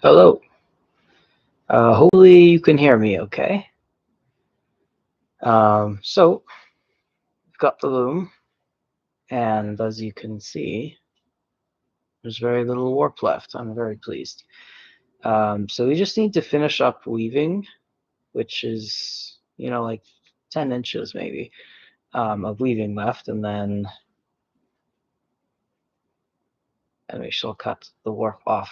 Hello. Hopefully you can hear me okay. So we've got the loom, and as you can see, there's very little warp left. I'm very pleased. So we just need to finish up weaving, which is, like 10 inches maybe of weaving left, and we shall cut the warp off.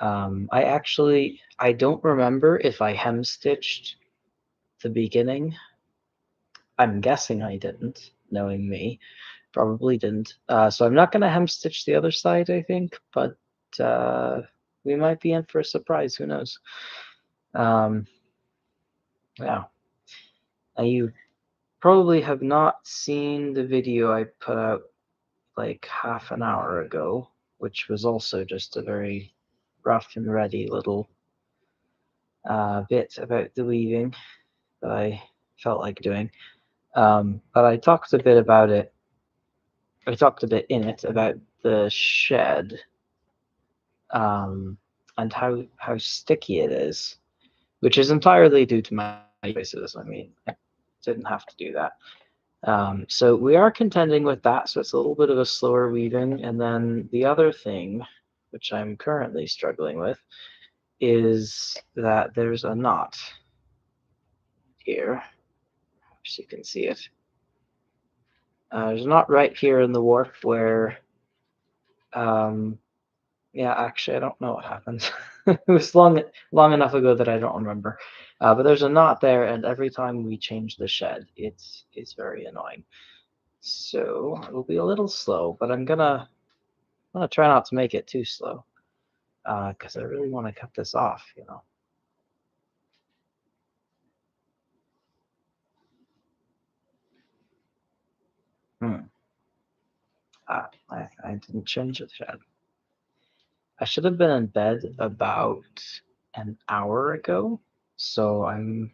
I don't remember if I hem stitched the beginning. I'm guessing I didn't, knowing me. Probably didn't. So I'm not going to hem stitch the other side, I think, but we might be in for a surprise. Who knows? Um, yeah. Now you probably have not seen the video I put out like half an hour ago, which was also just a very rough and ready little bit about the weaving that I felt like doing. But I talked a bit about it. I talked a bit in it about the shed, and how sticky it is, which is entirely due to my choices. I mean, I didn't have to do that. So we are contending with that, so it's a little bit of a slower weaving. And then the other thing, which I'm currently struggling with, is that there's a knot here, as you can see it. There's a knot right here in the warp where, yeah, actually, I don't know what happened. It was long enough ago that I don't remember. But there's a knot there, and every time we change the shed, it's very annoying. So it'll be a little slow, but I'm gonna try not to make it too slow, because I really want to cut this off, Hmm. I didn't change the shed. I should have been in bed about an hour ago, so I'm,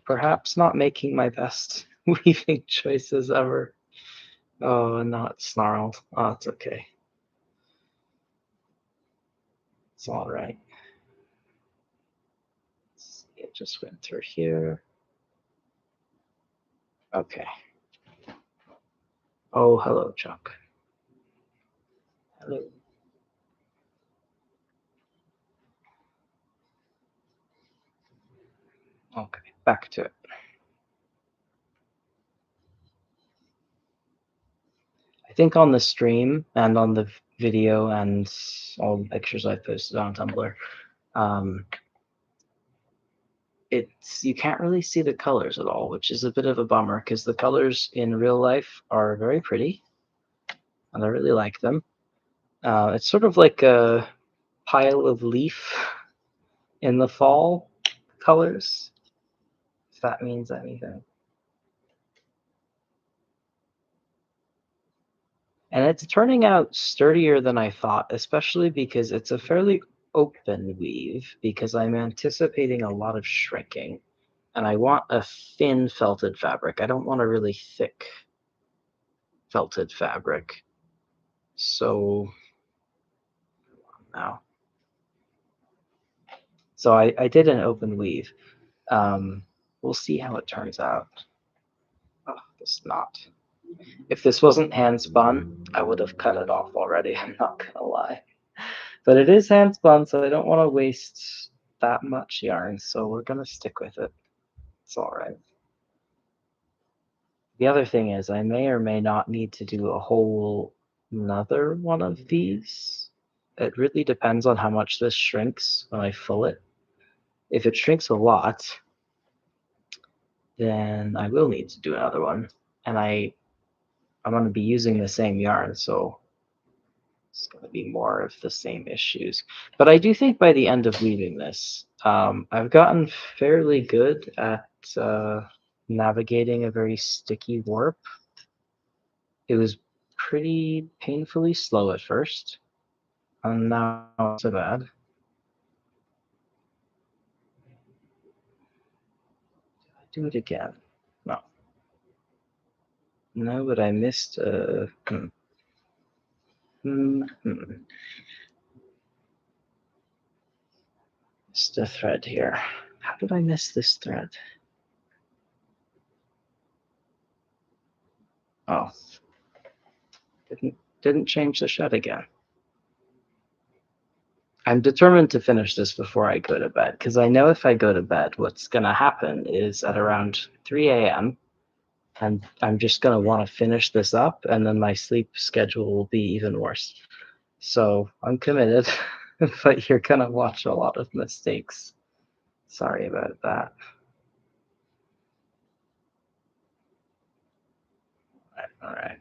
perhaps not making my best weaving choices ever. Oh, not snarled. Oh, it's okay. It's all right. It just went through here. Okay. Oh, hello, Chuck. Hello. Okay, back to it. I think on the stream and on the video and all the pictures I posted on Tumblr, um, you can't really see the colors at all, which is a bit of a bummer because the colors in real life are very pretty, and I really like them. It's sort of like a pile of leaf in the fall colors, if that means anything. And it's turning out sturdier than I thought, especially because it's a fairly open weave, because I'm anticipating a lot of shrinking. And I want a thin felted fabric. I don't want a really thick felted fabric. So now. So I did an open weave. We'll see how it turns out. Oh, this knot. If this wasn't hand spun, I would have cut it off already. I'm not gonna lie. But it is hand spun, so I don't want to waste that much yarn. So we're gonna stick with it. It's all right. The other thing is I may or may not need to do a whole another one of these. It really depends on how much this shrinks when I full it. If it shrinks a lot, then I will need to do another one. And I'm going to be using the same yarn, so it's going to be more of the same issues. But I do think by the end of weaving this, I've gotten fairly good at navigating a very sticky warp. It was pretty painfully slow at first, and now not so bad. Do it again. No. No, but I missed Just a thread here. How did I miss this thread? Oh, didn't change the shed again. I'm determined to finish this before I go to bed, because I know if I go to bed, what's going to happen is at around 3 a.m., I'm just going to want to finish this up, and then my sleep schedule will be even worse. So I'm committed, but you're going to watch a lot of mistakes. Sorry about that. All right.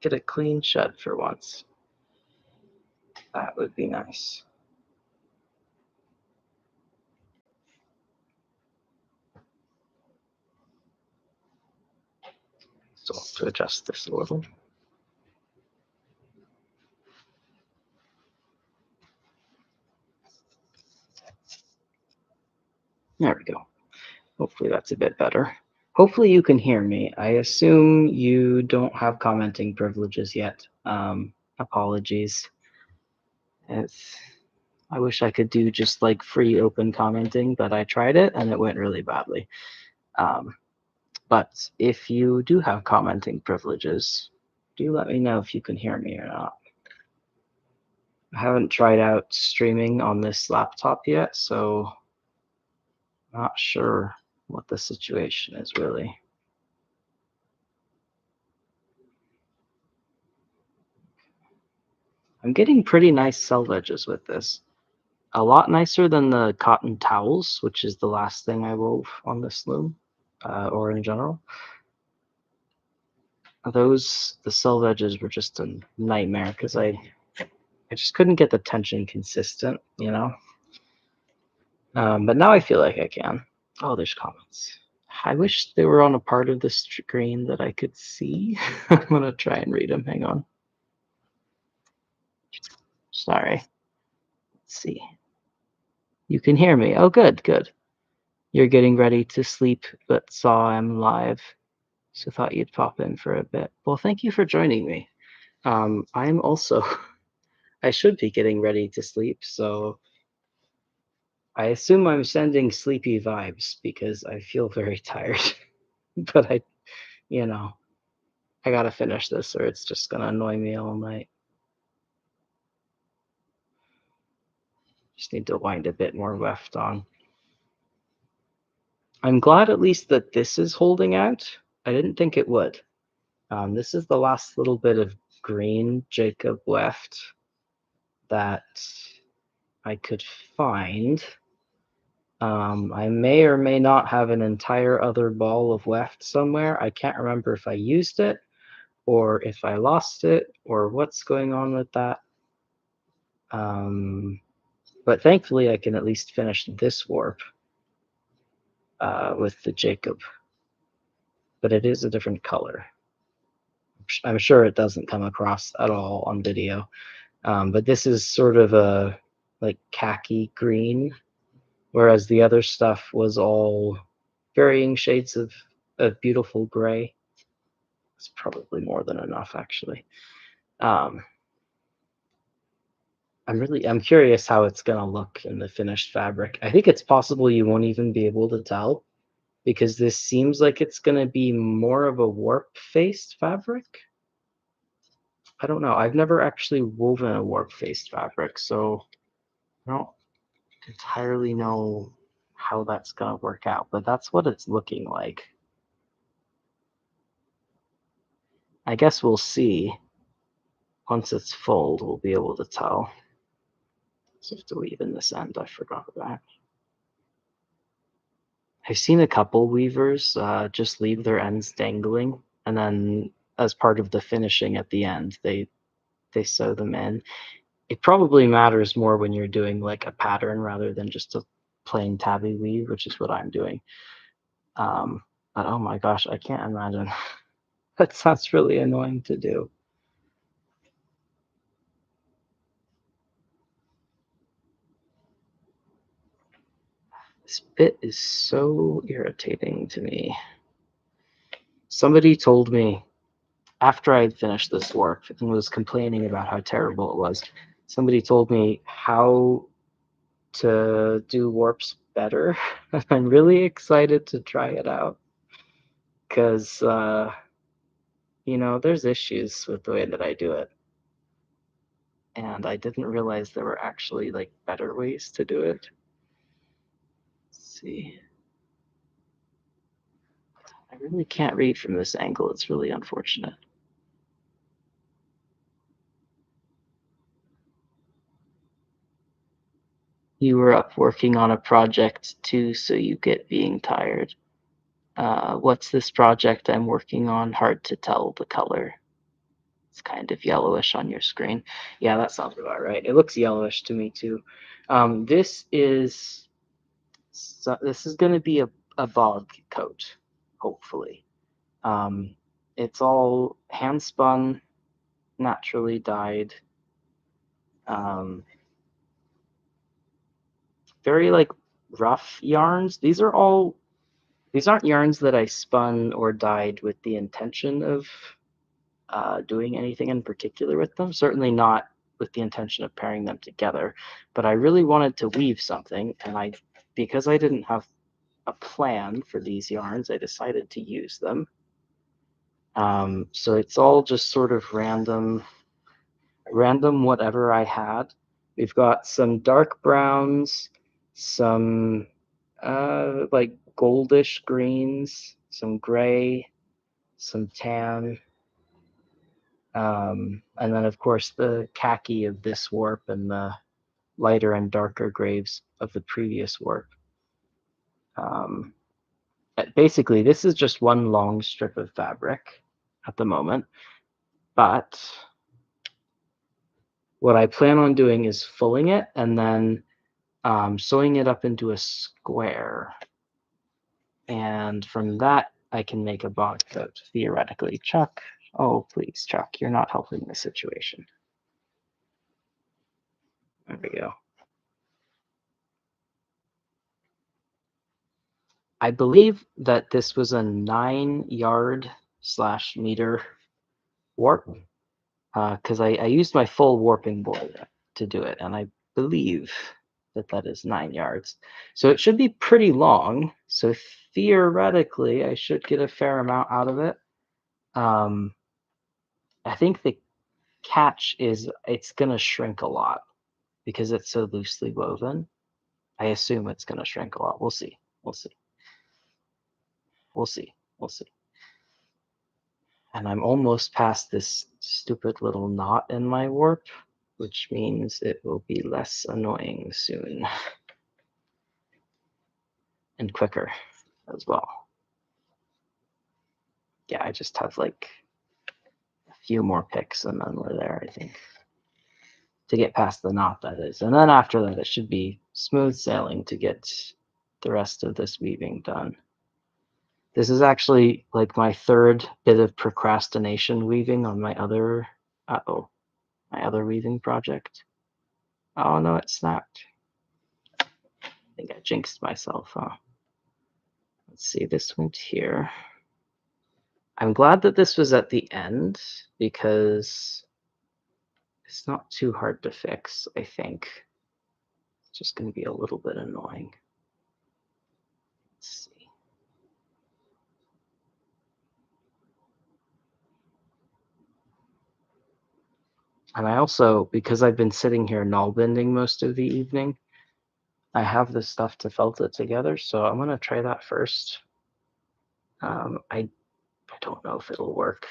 Get a clean shed for once. That would be nice. So I'll have to adjust this a little. There we go. Hopefully that's a bit better. Hopefully you can hear me. I assume you don't have commenting privileges yet. Apologies. I wish I could do just like free open commenting, but I tried it and it went really badly. But if you do have commenting privileges, do let me know if you can hear me or not. I haven't tried out streaming on this laptop yet, so I'm not sure what the situation is really. I'm getting pretty nice self edges with this. A lot nicer than the cotton towels, which is the last thing I wove on this loom, or in general. The self edges were just a nightmare because I just couldn't get the tension consistent, you know? But now I feel like I can. Oh, there's comments. I wish they were on a part of the screen that I could see. I'm gonna try and read them. Hang on. Sorry. Let's see. You can hear me. Oh, good, good. You're getting ready to sleep, but saw I'm live, so thought you'd pop in for a bit. Well, thank you for joining me. I'm also, I should be getting ready to sleep, so I assume I'm sending sleepy vibes because I feel very tired. But you know, I gotta finish this or it's just gonna annoy me all night. Just need to wind a bit more weft on. I'm glad at least that this is holding out. I didn't think it would. This is the last little bit of green Jacob weft that I could find. I may or may not have an entire other ball of weft somewhere. I can't remember if I used it or if I lost it or what's going on with that. But thankfully I can at least finish this warp with the Jacob. But it is a different color. I'm sure it doesn't come across at all on video. But this is sort of a like khaki green, whereas the other stuff was all varying shades of beautiful gray. It's probably more than enough, actually. I'm curious how it's gonna look in the finished fabric. I think it's possible you won't even be able to tell because this seems like it's gonna be more of a warp-faced fabric. I don't know. I've never actually woven a warp-faced fabric, so I don't entirely know how that's gonna work out, but that's what it's looking like. I guess we'll see. Once it's full, we'll be able to tell. So I have to weave in this end, I forgot that. I've seen a couple weavers just leave their ends dangling, and then as part of the finishing at the end, they sew them in. It probably matters more when you're doing like a pattern rather than just a plain tabby weave, which is what I'm doing. But oh my gosh, I can't imagine. That sounds really annoying to do. This bit is so irritating to me. Somebody told me after I'd finished this work and was complaining about how terrible it was, somebody told me how to do warps better. I'm really excited to try it out because, there's issues with the way that I do it. And I didn't realize there were actually like better ways to do it. Let's see. I really can't read from this angle. It's really unfortunate. You were up working on a project too, so you get being tired. What's this project I'm working on? Hard to tell the color. It's kind of yellowish on your screen. Yeah, that sounds about right. It looks yellowish to me too. This is going to be a bog coat, hopefully. It's all handspun, naturally dyed. Very like rough yarns. These aren't yarns that I spun or dyed with the intention of doing anything in particular with them. Certainly not with the intention of pairing them together. But I really wanted to weave something, and because I didn't have a plan for these yarns, I decided to use them. So it's all just sort of random whatever I had. We've got some dark browns, some like goldish greens, some gray, some tan, and then of course the khaki of this warp and the lighter and darker grays of the previous warp. Basically, this is just one long strip of fabric at the moment, but what I plan on doing is fulling it and then sewing it up into a square. And from that, I can make a bog coat, theoretically. Chuck, oh, please, Chuck, you're not helping the situation. There we go. I believe that this was a 9-yard/meter warp because I used my full warping board to do it, and I believe that is 9 yards. So it should be pretty long. So theoretically, I should get a fair amount out of it. I think the catch is it's going to shrink a lot because it's so loosely woven. I assume it's going to shrink a lot. We'll see. We'll see. We'll see. We'll see. And I'm almost past this stupid little knot in my warp, which means it will be less annoying soon. And quicker as well. Yeah, I just have like a few more picks and then we're there, I think. To get past the knot, that is. And then after that, it should be smooth sailing to get the rest of this weaving done. This is actually like my third bit of procrastination weaving on my other, my other weaving project. Oh no, it snapped. I think I jinxed myself, huh? Let's see, this went here. I'm glad that this was at the end because it's not too hard to fix, I think. It's just going to be a little bit annoying. Let's see. And I also, because I've been sitting here null bending most of the evening, I have the stuff to felt it together, so I'm going to try that first. I don't know if it'll work.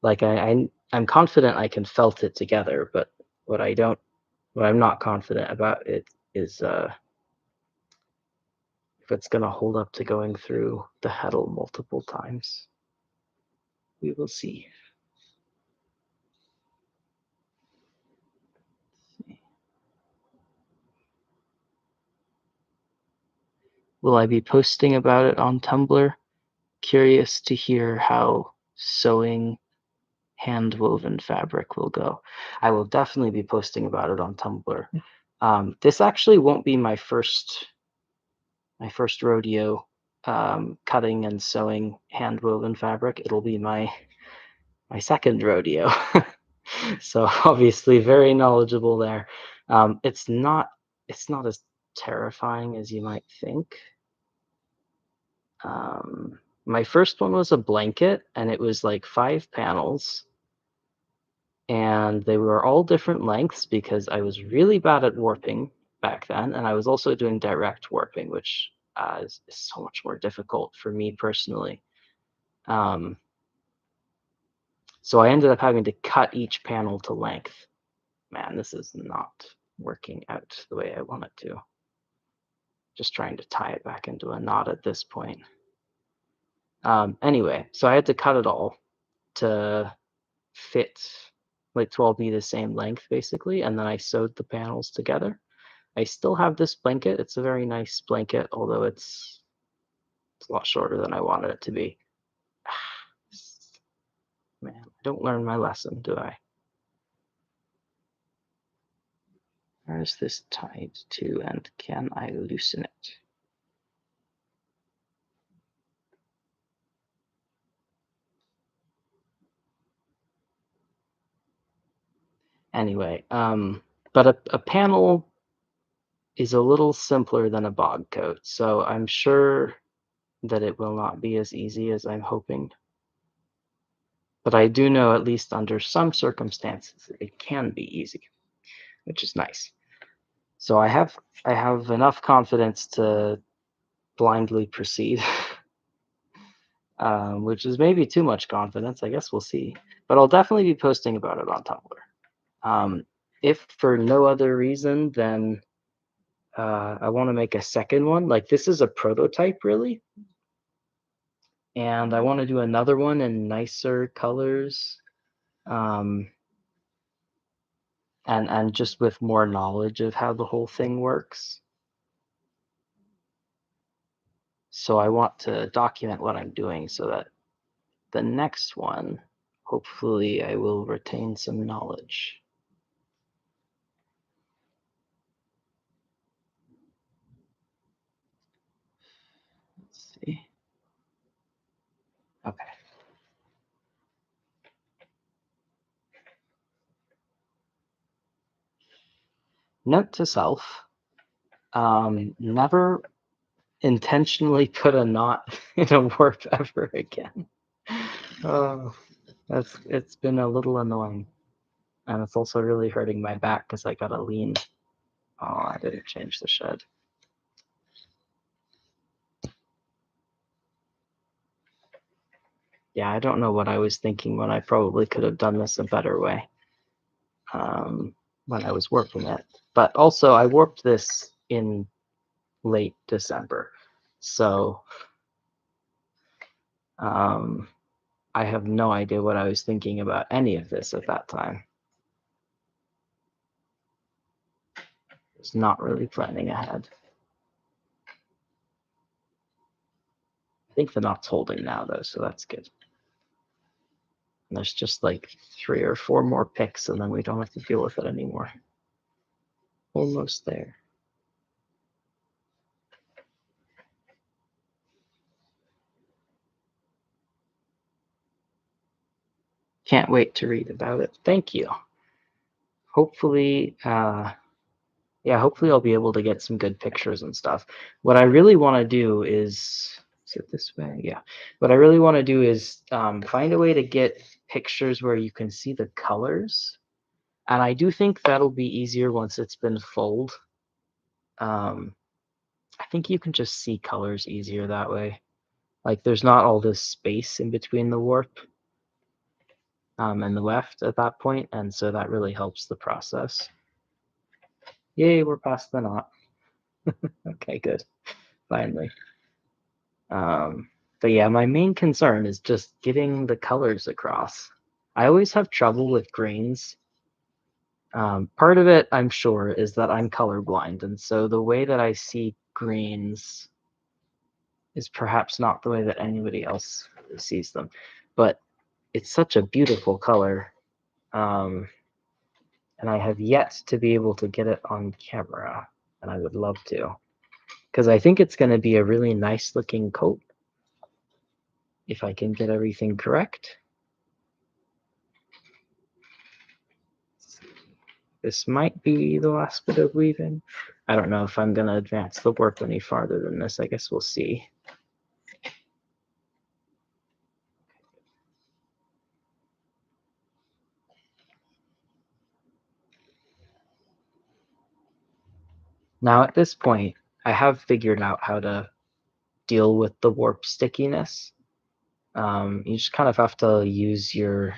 Like I'm confident I can felt it together, but what I'm not confident about it is if it's going to hold up to going through the heddle multiple times. We will see. Will I be posting about it on Tumblr? Curious to hear how sewing hand-woven fabric will go. I will definitely be posting about it on Tumblr. This actually won't be my first rodeo cutting and sewing hand-woven fabric. It'll be my second rodeo. So obviously very knowledgeable there. It's not it's not as terrifying as you might think. My first one was a blanket, and it was like 5 panels, and they were all different lengths because I was really bad at warping back then, and I was also doing direct warping, which is so much more difficult for me personally. So I ended up having to cut each panel to length. Man, this is not working out the way I want it to. Just trying to tie it back into a knot at this point. Anyway, so I had to cut it all to fit, like to all be the same length basically, and then I sewed the panels together. I still have this blanket. It's a very nice blanket, although it's a lot shorter than I wanted it to be. Man, I don't learn my lesson, do I? Where is this tied to, and can I loosen it? Anyway, but a panel is a little simpler than a bog coat, so I'm sure that it will not be as easy as I'm hoping. But I do know, at least under some circumstances, it can be easy, which is nice. So I have enough confidence to blindly proceed, which is maybe too much confidence. I guess we'll see. But I'll definitely be posting about it on Tumblr. If for no other reason, then I want to make a second one. Like, this is a prototype, really. And I want to do another one in nicer colors. And just with more knowledge of how the whole thing works. So I want to document what I'm doing so that the next one, hopefully I will retain some knowledge. Let's see. Okay. Note to self, never intentionally put a knot in a warp ever again. Oh, it's been a little annoying. And it's also really hurting my back because I gotta lean. Oh, I didn't change the shed. Yeah, I don't know what I was thinking when I probably could have done this a better way when I was warping it. But also, I warped this in late December. So I have no idea what I was thinking about any of this at that time. I was not really planning ahead. I think the knot's holding now, though, so that's good. And there's just like 3 or 4 more picks, and then we don't have to deal with it anymore. Almost there. Can't wait to read about it. Thank you. Hopefully, yeah, hopefully I'll be able to get some good pictures and stuff. What I really want to do is it this way? Yeah. What I really want to do is find a way to get pictures where you can see the colors. And I do think that'll be easier once it's been fulled. I think you can just see colors easier that way. Like, there's not all this space in between the warp and the weft at that point, and so that really helps the process. Yay, we're past the knot. Okay, good. Finally. But yeah, my main concern is just getting the colors across. I always have trouble with greens. Part of it, I'm sure, is that I'm colorblind, and so the way that I see greens is perhaps not the way that anybody else sees them. But it's such a beautiful color, and I have yet to be able to get it on camera, and I would love to, because I think it's going to be a really nice looking coat if I can get everything correct. this might be the last bit of weaving. I don't know if I'm going to advance the work any farther than this. I guess we'll see. Now at this point, I have figured out how to deal with the warp stickiness. You just kind of have to use your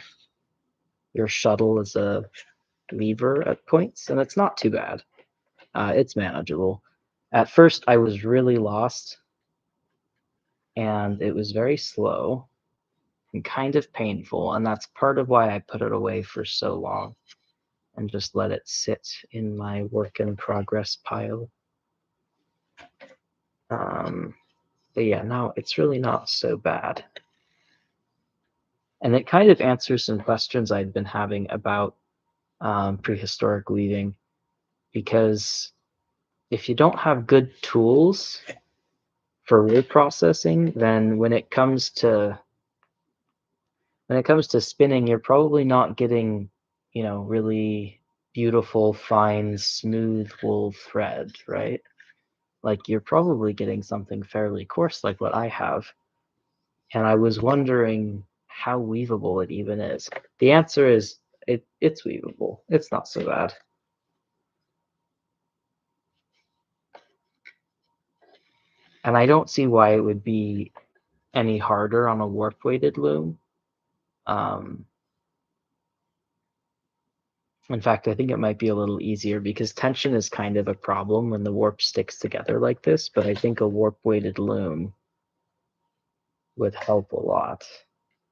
shuttle as a lever at points, and it's not too bad. It's manageable. At first, I was really lost, and it was very slow and kind of painful, and that's part of why I put it away for so long and just let it sit in my work in progress pile. But yeah, now it's really not so bad. And it kind of answers some questions I'd been having about prehistoric weaving, because if you don't have good tools for wool processing, then when it comes to spinning, you're probably not getting, really beautiful, fine, smooth wool thread, right? Like you're probably getting something fairly coarse like what I have. And I was wondering how weavable it even is. The answer is it's weavable. It's not so bad. And I don't see why it would be any harder on a warp weighted loom. In fact, I think it might be a little easier because tension is kind of a problem when the warp sticks together like this, but I think a warp weighted loom would help a lot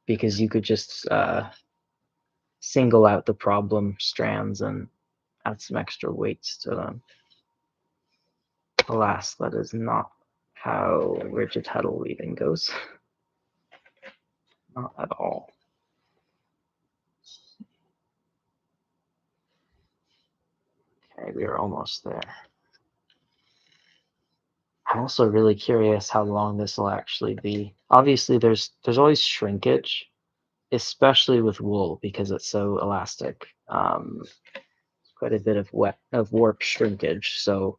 because you could just single out the problem strands and add some extra weights to them. Alas, that is not how rigid heddle weaving goes. Not at all. Okay, we are almost there. I'm also really curious how long this will actually be. Obviously, there's always shrinkage, especially with wool because it's so elastic. Quite a bit of warp shrinkage. So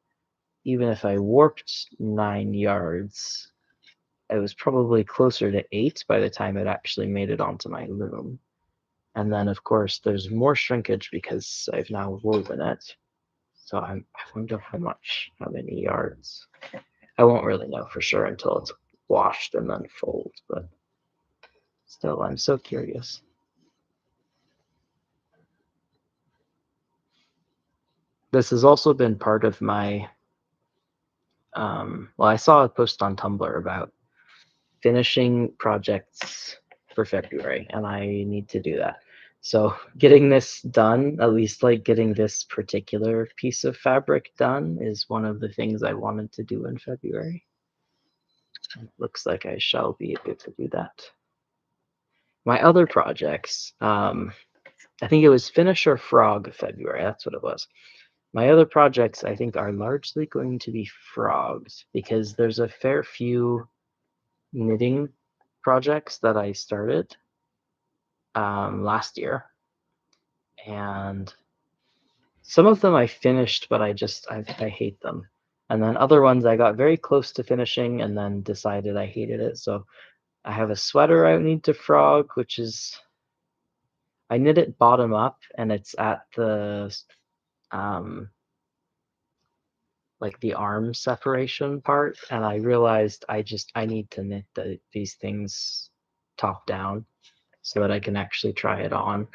even if I warped 9 yards, it was probably closer to 8 by the time it actually made it onto my loom. And then, of course, there's more shrinkage because I've now woven it. So I wonder how many yards. I won't really know for sure until it's washed and then fold, but still, I'm so curious. This has also been part of my, well, I saw a post on Tumblr about finishing projects for February, and I need to do that. So getting this done, at least like getting this particular piece of fabric done, is one of the things I wanted to do in February. And it looks like I shall be able to do that. My other projects, I think it was Finish or Frog February, that's what it was. My other projects, I think, are largely going to be frogs because there's a fair few knitting projects that I started last year, and some of them I finished, but I hate them. And then other ones I got very close to finishing and then decided I hated it. So I have a sweater I need to frog, which is, I knit it bottom up and it's at the like the arm separation part, and I realized I need to knit these things top down so that I can actually try it on,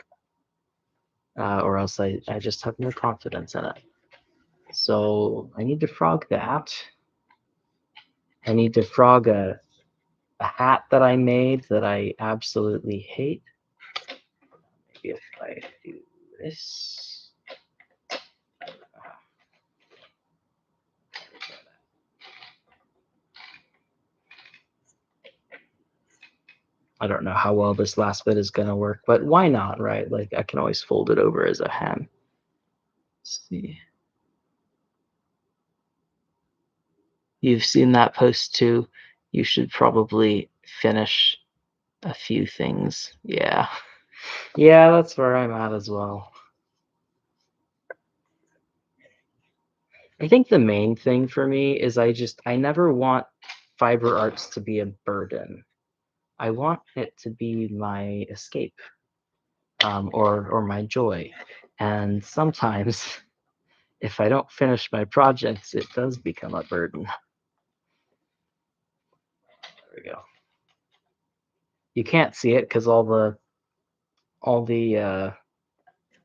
or else I just have no confidence in it. So I need to frog that. I need to frog a hat that I made that I absolutely hate. Maybe if I do this. I don't know how well this last bit is going to work, but why not, right? Like I can always fold it over as a hem. Let's see. You've seen that post too. You should probably finish a few things. Yeah. Yeah, that's where I'm at as well. I think the main thing for me is I never want fiber arts to be a burden. I want it to be my escape, or my joy. And sometimes, if I don't finish my projects, it does become a burden. There we go. You can't see it because all the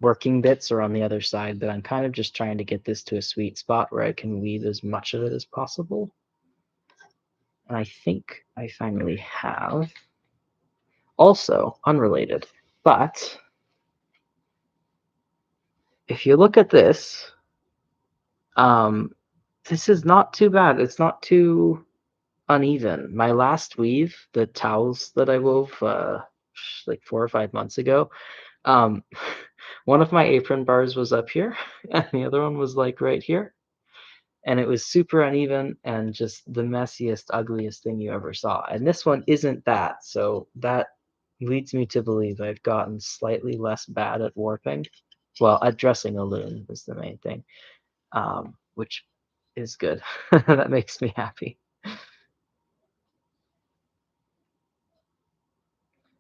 working bits are on the other side, but I'm kind of just trying to get this to a sweet spot where I can weave as much of it as possible. And I think I finally have. Also, unrelated, but if you look at this, um, this is not too bad. It's not too uneven. My last weave, the towels that I wove like 4 or 5 months ago, um, one of my apron bars was up here, and the other one was like right here. And it was super uneven and just the messiest, ugliest thing you ever saw. And this one isn't that, so that leads me to believe I've gotten slightly less bad at warping. Well, at dressing a loom is the main thing, which is good. That makes me happy.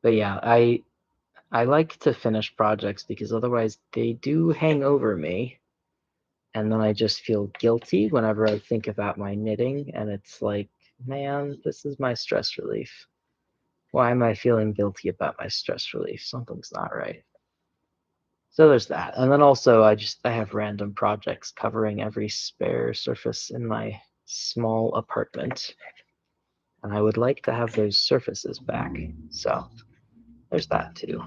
But yeah, I like to finish projects because otherwise they do hang over me. And then I just feel guilty whenever I think about my knitting, and it's like, man, this is my stress relief. Why am I feeling guilty about my stress relief? Something's not right. So there's that. And then also I have random projects covering every spare surface in my small apartment. And I would like to have those surfaces back. So there's that too.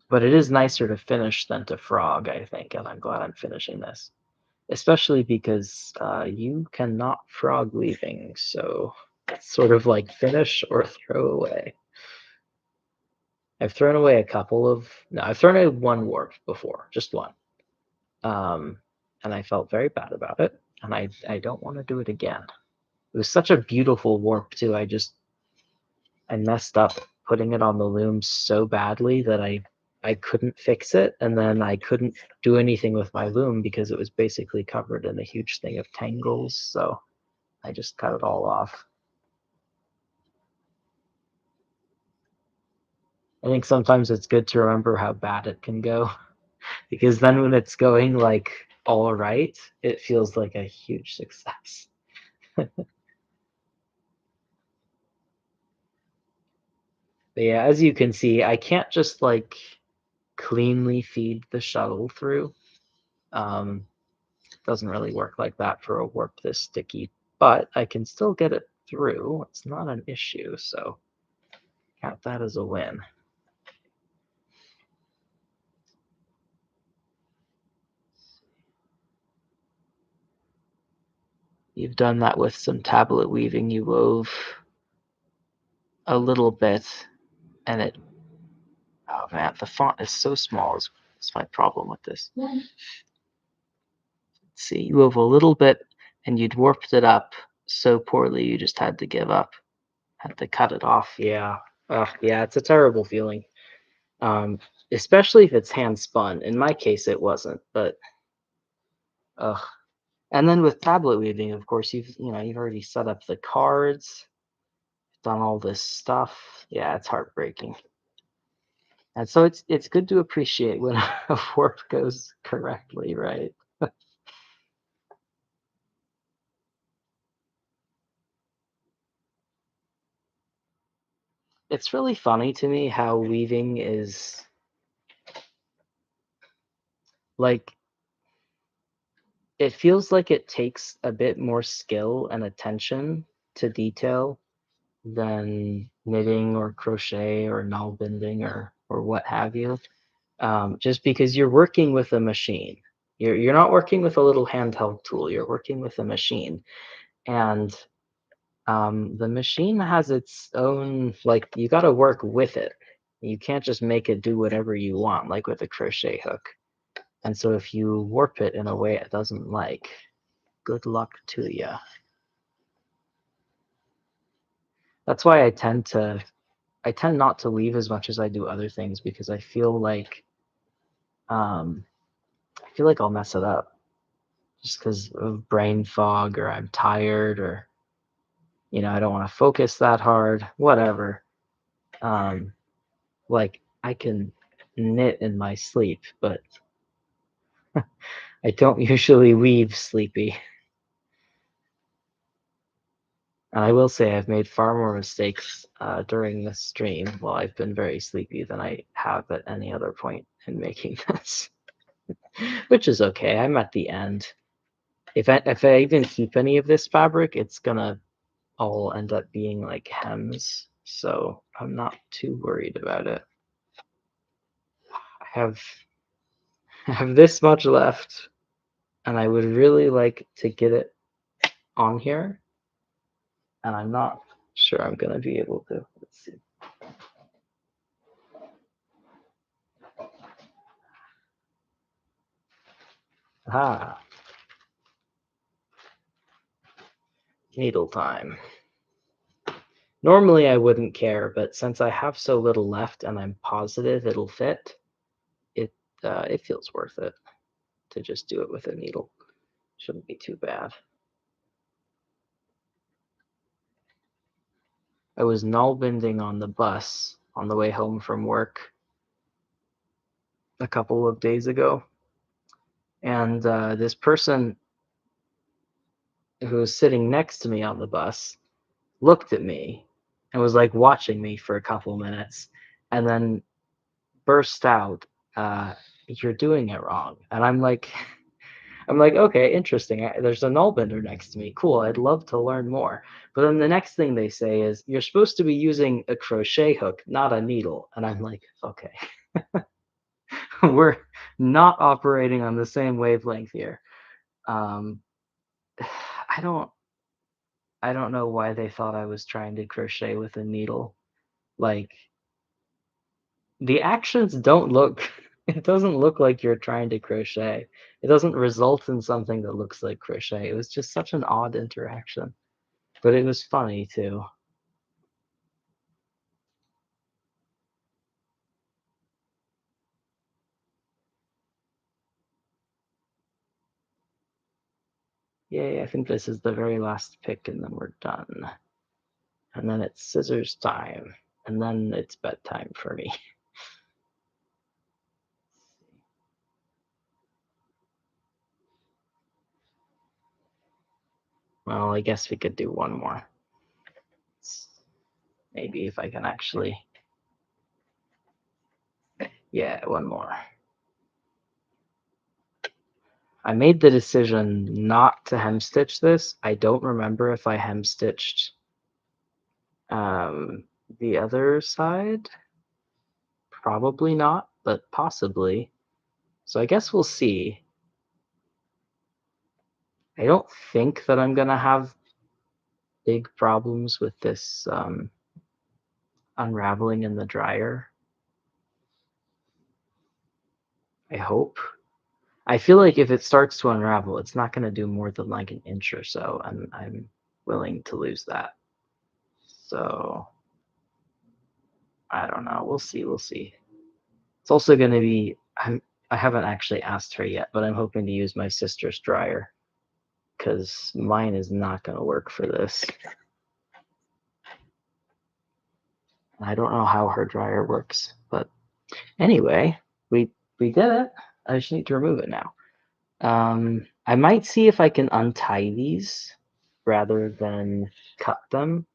But it is nicer to finish than to frog, I think, and I'm glad I'm finishing this. Especially because you cannot frog weaving, so it's sort of like finish or throw away. I've thrown away a couple of no, I've thrown away one warp before, just one, um, and I felt very bad about it, and I don't want to do it again. It was such a beautiful warp too. I messed up putting it on the loom so badly that I couldn't fix it, and then I couldn't do anything with my loom because it was basically covered in a huge thing of tangles. So I just cut it all off. I think sometimes it's good to remember how bad it can go because then when it's going like all right, it feels like a huge success. But yeah, as you can see, I can't just like cleanly feed the shuttle through. It doesn't really work like that for a warp this sticky, but I can still get it through. It's not an issue, so count that as a win. You've done that with some tablet weaving. You wove a little bit, and it, oh man, the font is so small is my problem with this. Let's see, you wove a little bit, and you'd warped it up so poorly you just had to give up, had to cut it off. Yeah, yeah, it's a terrible feeling. Um, Especially if it's hand spun. In my case, it wasn't, but ugh. And then with tablet weaving, of course, you've already set up the cards, done all this stuff. Yeah, it's heartbreaking. And so it's good to appreciate when a warp goes correctly, right? It's really funny to me how weaving is like it feels like it takes a bit more skill and attention to detail than knitting or crochet or null binding or what have you. Just because you're working with a machine. You're not working with a little handheld tool. You're working with a machine, and the machine has its own, like, you got to work with it. You can't just make it do whatever you want, like with a crochet hook. And so if you warp it in a way it doesn't like, good luck to you. That's why I tend not to weave as much as I do other things because I feel like um, I feel like I'll mess it up just because of brain fog or I'm tired or I don't want to focus that hard, whatever. Um, like I can knit in my sleep, but I don't usually weave sleepy. And I will say I've made far more mistakes during this stream while I've been very sleepy than I have at any other point in making this, which is okay. I'm at the end. If I even keep any of this fabric, it's gonna all end up being like hems, so I'm not too worried about it. I have I have this much left, and I would really like to get it on here, and I'm not sure I'm gonna be able to. Let's see. Ah, needle time. Normally I wouldn't care, but since I have so little left and I'm positive it'll fit, it feels worth it to just do it with a needle. Shouldn't be too bad. I was null bending on the bus on the way home from work a couple of days ago, and this person who was sitting next to me on the bus looked at me and was like watching me for a couple minutes, and then burst out, "You're doing it wrong," and I'm like, okay, interesting. There's a null bender next to me. Cool. I'd love to learn more. But then the next thing they say is, you're supposed to be using a crochet hook, not a needle. And I'm like, okay, we're not operating on the same wavelength here. Um, I don't, I don't know why they thought I was trying to crochet with a needle. Like the actions don't look. It doesn't look like you're trying to crochet. It doesn't result in something that looks like crochet. It was just such an odd interaction. But it was funny too. Yay, I think this is the very last pick and then we're done. And then it's scissors time. And then it's bedtime for me. Well, I guess we could do one more. Maybe if I can actually. Yeah, one more. I made the decision not to hemstitch this. I don't remember if I hemstitched the other side. Probably not, but possibly. So I guess we'll see. I don't think that I'm gonna have big problems with this unraveling in the dryer. I hope. I feel like if it starts to unravel, it's not going to do more than like an inch or so, and I'm willing to lose that. So I don't know. We'll see. We'll see. It's also going to be. I haven't actually asked her yet, but I'm hoping to use my sister's dryer because mine is not going to work for this. I don't know how her dryer works, but anyway, we did it. I just need to remove it now. I might see if I can untie these rather than cut them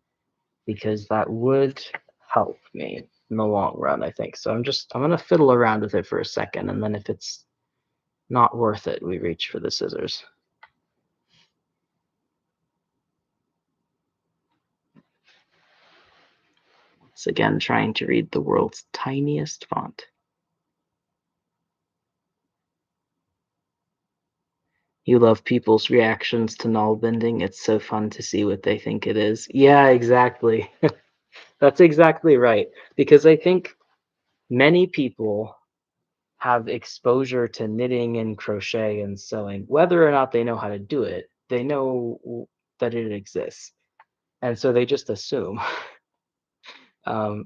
because that would help me in the long run, I think. So I'm gonna fiddle around with it for a second, and then if it's not worth it, we reach for the scissors. It's again trying to read the world's tiniest font. You love people's reactions to null bending. It's so fun to see what they think it is. Yeah, exactly. That's exactly right. Because I think many people have exposure to knitting and crochet and sewing, whether or not they know how to do it, they know that it exists. And so they just assume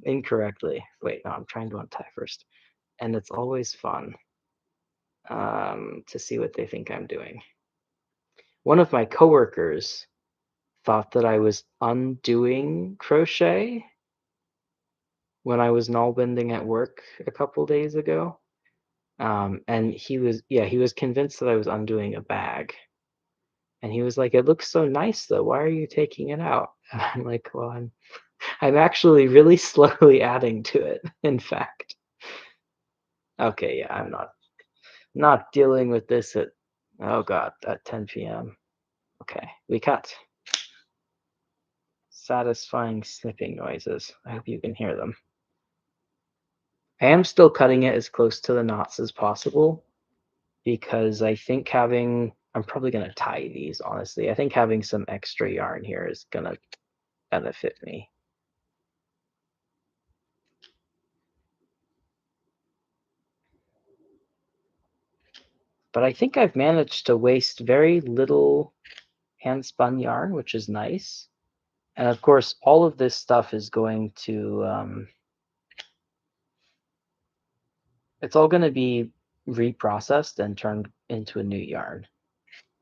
incorrectly. Wait, no, I'm trying to untie first. And it's always fun. to see what they think I'm doing. One of my coworkers thought that I was undoing crochet when I was null bending at work a couple days ago. And he was convinced that I was undoing a bag. And he was like, "It looks so nice though. Why are you taking it out?" And I'm like, "Well, I'm actually really slowly adding to it, in fact." Okay, yeah, I'm not dealing with this at, oh God, at 10 p.m. Okay, we cut. Satisfying snipping noises. I hope you can hear them. I am still cutting it as close to the knots as possible because I think I'm probably going to tie these, honestly. I think having some extra yarn here is going to benefit me. But I think I've managed to waste very little hand spun yarn, which is nice. And of course, all of this stuff is going to, it's all going to be reprocessed and turned into a new yarn.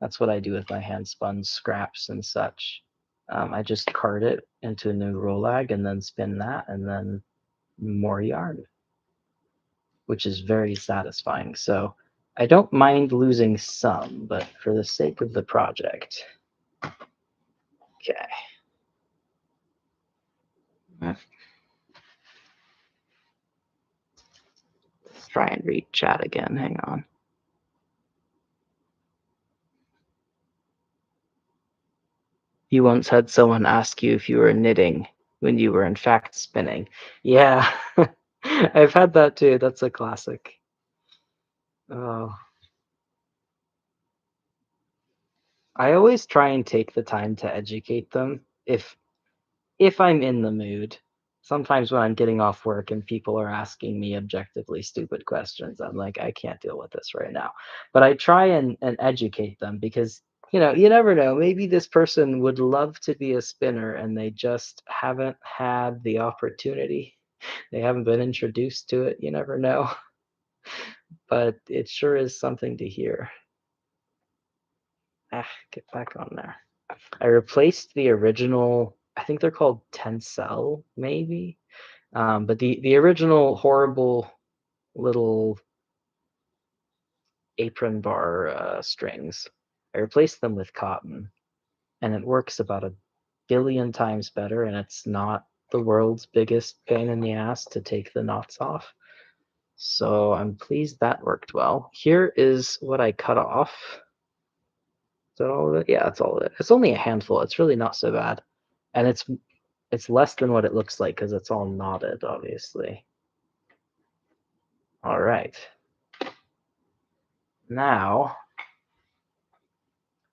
That's what I do with my hand spun scraps and such. I just card it into a new rolag and then spin that and then more yarn, which is very satisfying. So I don't mind losing some, but for the sake of the project. Okay. Let's try and read chat again. Hang on. You once had someone ask you if you were knitting when you were in fact spinning. Yeah, I've had that too. That's a classic. Oh, I always try and take the time to educate them if I'm in the mood. Sometimes when I'm getting off work and people are asking me objectively stupid questions, I'm like, I can't deal with this right now. But I try and educate them because, you never know. Maybe this person would love to be a spinner and they just haven't had the opportunity. They haven't been introduced to it. You never know. But it sure is something to hear. Get back on there. I replaced the original, I think they're called Tencel, maybe. But the original horrible little apron bar strings, I replaced them with cotton, and it works about a billion times better, and it's not the world's biggest pain in the ass to take the knots off. So I'm pleased that worked well. Here is what I cut off. Is that all of it? Yeah, that's all of it. It's only a handful. It's really not so bad. And it's less than what it looks like because it's all knotted, obviously. All right. Now,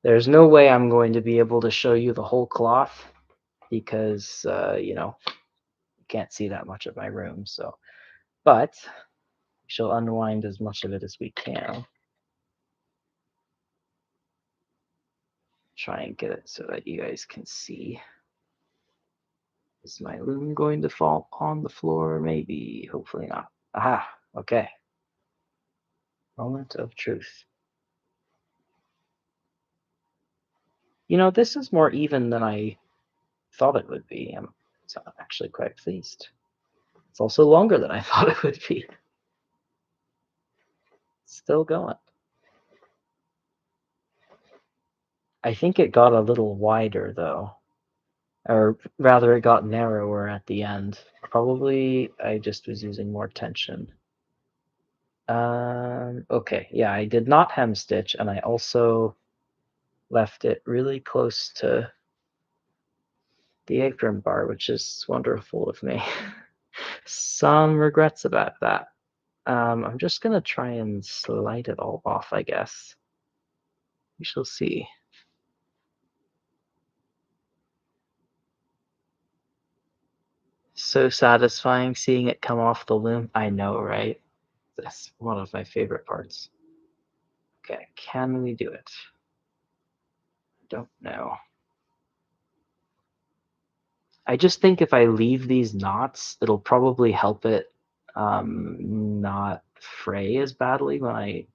there's no way I'm going to be able to show you the whole cloth because, you can't see that much of my room. So, but we shall unwind as much of it as we can. Try and get it so that you guys can see. Is my loom going to fall on the floor? Maybe. Hopefully not. Aha. Okay. Moment of truth. This is more even than I thought it would be. I'm actually quite pleased. It's also longer than I thought it would be. Still going. I think it got a little wider though, or rather, it got narrower at the end. Probably I just was using more tension. Okay, yeah, I did not hem stitch, and I also left it really close to the apron bar, which is wonderful of me. Some regrets about that. I'm just gonna try and slide it all off, I guess. We shall see. So satisfying seeing it come off the loom. I know, right? That's one of my favorite parts. Okay, can we do it? Don't know. I just think if I leave these knots, it'll probably help it not fray as badly when I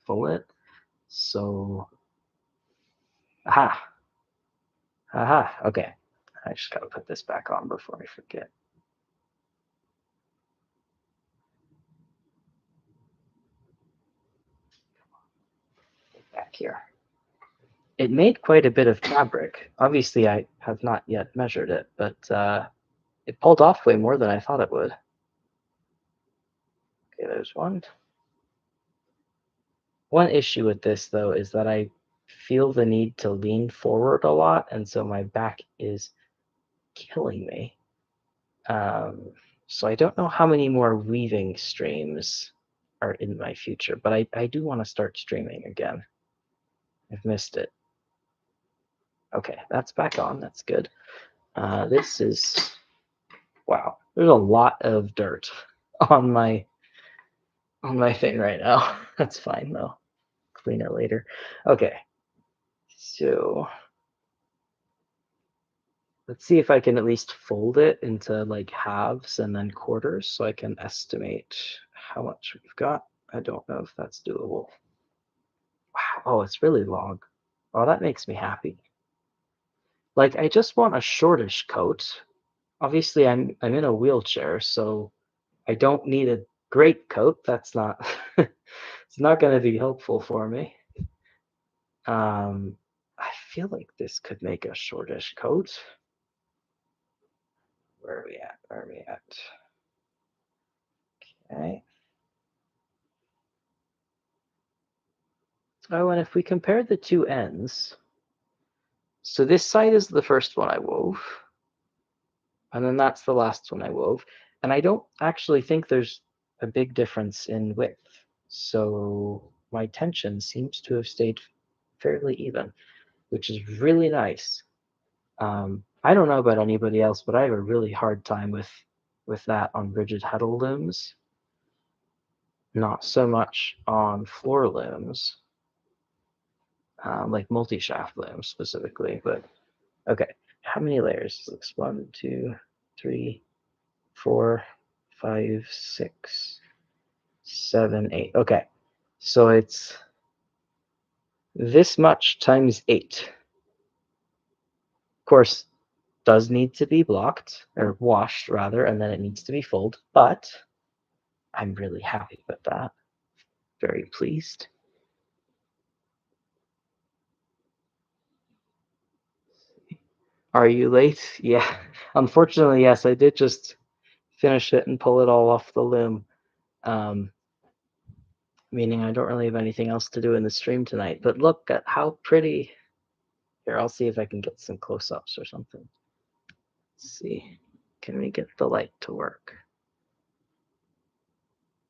full it. So, aha, aha. Okay, I just gotta put this back on before I forget. Back here. It made quite a bit of fabric. Obviously, I have not yet measured it, but it pulled off way more than I thought it would. Okay, there's one. One issue with this, though, is that I feel the need to lean forward a lot, and so my back is killing me. So I don't know how many more weaving streams are in my future, but I do want to start streaming again. I've missed it. Okay, that's back on. That's good. This is, wow. There's a lot of dirt on my thing right now. That's fine though. Clean it later. Okay. So let's see if I can at least fold it into like halves and then quarters so I can estimate how much we've got. I don't know if that's doable. Wow. Oh, it's really long. Oh, that makes me happy. Like I just want a shortish coat. Obviously I'm in a wheelchair, so I don't need a great coat. That's not it's not going to be helpful for me. I feel like this could make a shortish coat. Where are we at? Where are we at? Okay. Oh, and if we compare the two ends, so this side is the first one I wove, and then that's the last one I wove. And I don't actually think there's a big difference in width. So my tension seems to have stayed fairly even, which is really nice. I don't know about anybody else, but I have a really hard time with that on rigid heddle looms. Not so much on floor looms, like multi-shaft looms specifically. But okay, how many layers? Looks 1, 2, 3, 4, 5, 6, 7, 8. Okay, so it's this much times 8. Of course, does need to be blocked or washed rather, and then it needs to be folded. But I'm really happy with that. Very pleased. Are you late? Yeah. Unfortunately, yes, I did just finish it and pull it all off the loom. Um, Meaning I don't really have anything else to do in the stream tonight. But look at how pretty. Here, I'll see if I can get some close-ups or something. Let's see. Can we get the light to work?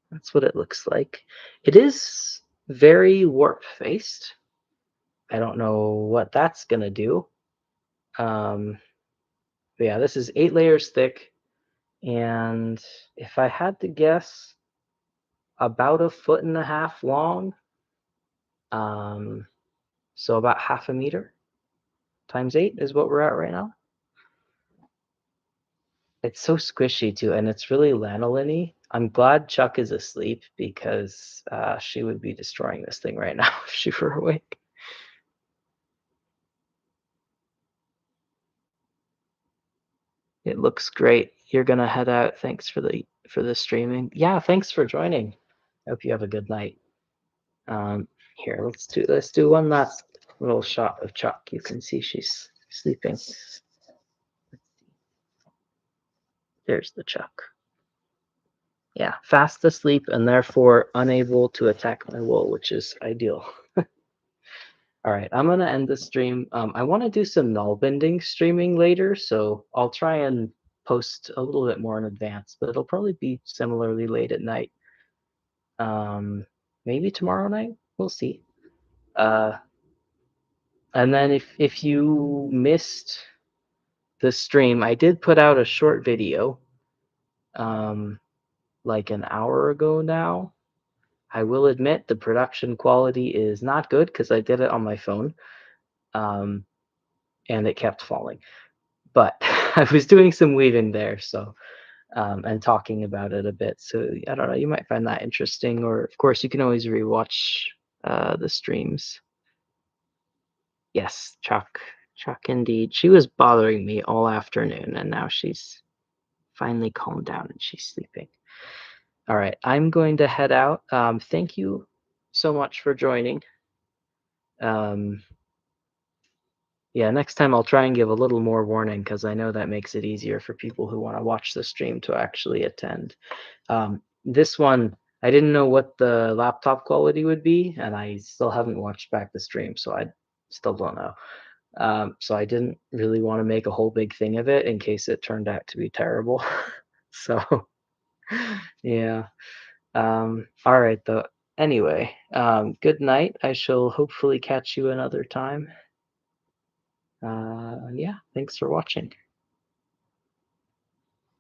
That's what it looks like. It is very warp-faced. I don't know what that's going to do. But yeah, this is 8 layers thick. And if I had to guess, about 1.5 feet long. So about half a meter times 8 is what we're at right now. It's so squishy too, and it's really lanolin-y. I'm glad Chuck is asleep because she would be destroying this thing right now if she were awake. It looks great. You're gonna head out. Thanks for the streaming. Yeah, thanks for joining. Hope you have a good night. Here, let's do one last little shot of Chuck. You can see she's sleeping. There's the Chuck. Yeah, fast asleep and therefore unable to attack my wool, which is ideal. All right, I'm gonna end the stream. I want to do some null bending streaming later, so I'll try and post a little bit more in advance, but it'll probably be similarly late at night. Maybe tomorrow night. We'll see. And then if you missed the stream, I did put out a short video, like an hour ago now. I will admit the production quality is not good because I did it on my phone, and it kept falling. But I was doing some weaving there, so and talking about it a bit. So I don't know, you might find that interesting, or of course you can always rewatch the streams. Yes, Chuck. Chuck indeed. She was bothering me all afternoon, and now she's finally calmed down and she's sleeping. All right, I'm going to head out. Thank you so much for joining. Um, yeah, next time I'll try and give a little more warning because I know that makes it easier for people who want to watch the stream to actually attend. This one, I didn't know what the laptop quality would be, and I still haven't watched back the stream, so I still don't know. So I didn't really want to make a whole big thing of it in case it turned out to be terrible. So yeah. All right though. Anyway, good night. I shall hopefully catch you another time. Yeah, thanks for watching.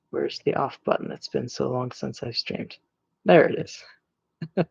Where's the off button? It's been so long since I've streamed. There it is.